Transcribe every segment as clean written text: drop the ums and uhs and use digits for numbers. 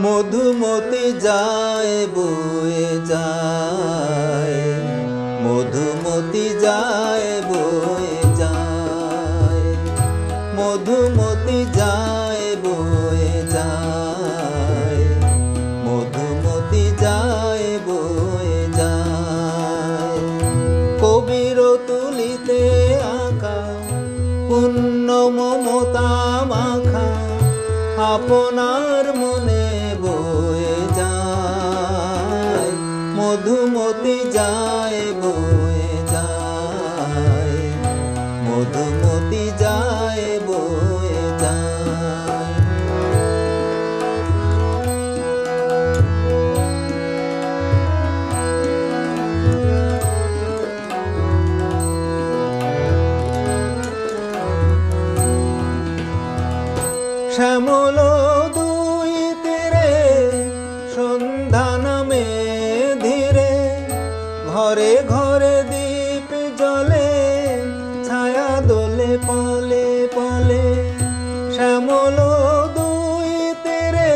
মধুমতি যায় বয়ে যায়, মধুমতি যায় বয়ে যায়, মধুমতি যায় বয়ে যায়, মধুমতি যায় বয়ে যায়। কবির তুলিতে আঁকা পুণ্য মমতা মাখা আপনার মনে বয়ে যায়, মধুমতি যায় বয়ে যায়, মধুমতি যায় বয়ে যায়। শ্যামল দুই তীরে সন্ধ্যা নামে ধীরে, ঘরে ঘরে দীপ জ্বলে ছায়া দোলে পলে পলে। শ্যামল দুই তীরে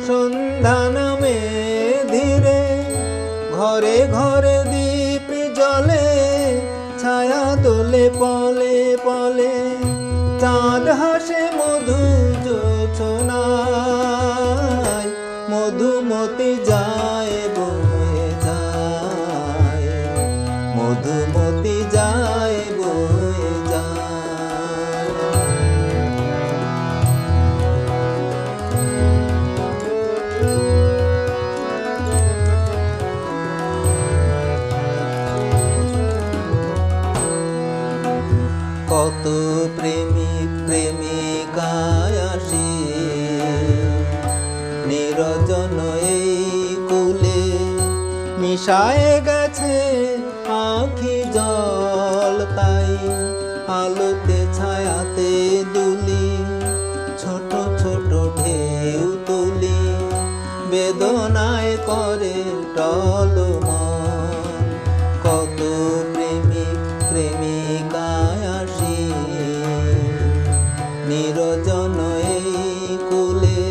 সন্ধ্যা নামে ধীরে, ঘরে ঘরে দীপ জ্বলে ছায়া দোলে পলে পলে। চাঁদ হাসে মধু জোছনায়, মধুমতি যায় বয়ে যায়, মধুমতি যায় বয়ে যায়। কত প্রেমিক প্রেমিকায় আসে নিরজন এই কুলে, মিশায় গেছে আঁখি জল তাই আলোতে ছায়াতে দুলি, ছোট ছোট ঢেউ তুলি বেদনায় করে টলমল। কত প্রেমিক প্রেমিকায় আসি নিরজন এই কুলে,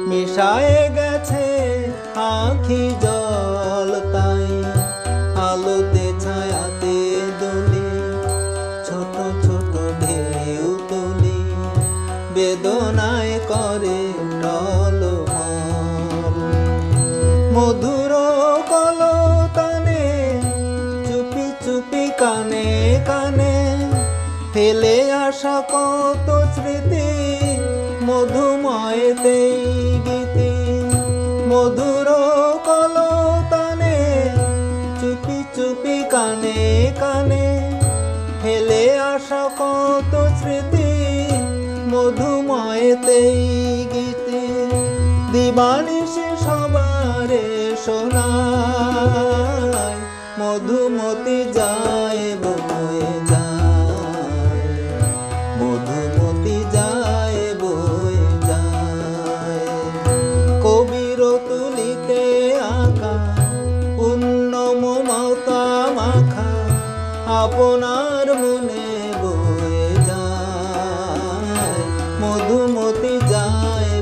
মিশায় গেছে আঁখি জল তাই আলোতে ছায়াতে দুলি, ছোট ছোট ঢেউ তুলি বেদনায় করে টলমল। মধুর কলতানে চুপি চুপি কানে কানে ফেলে আসা কত স্মৃতি মধুময়তেই গীতি। মধুর কলতানে চুপি চুপি কানে কানে ফেলে আসা কত স্মৃতি মধুময়তেই গীতি। দিবানিশি সবারে শোনায়, মধুমতি যায় বয়ে যায়, মধুমতি যায় বয়ে যায়। কবির তুলিতে আঁকা পুণ্য মমতা মাখা আপনার মনে বয়ে যায়, মধুমতি যায়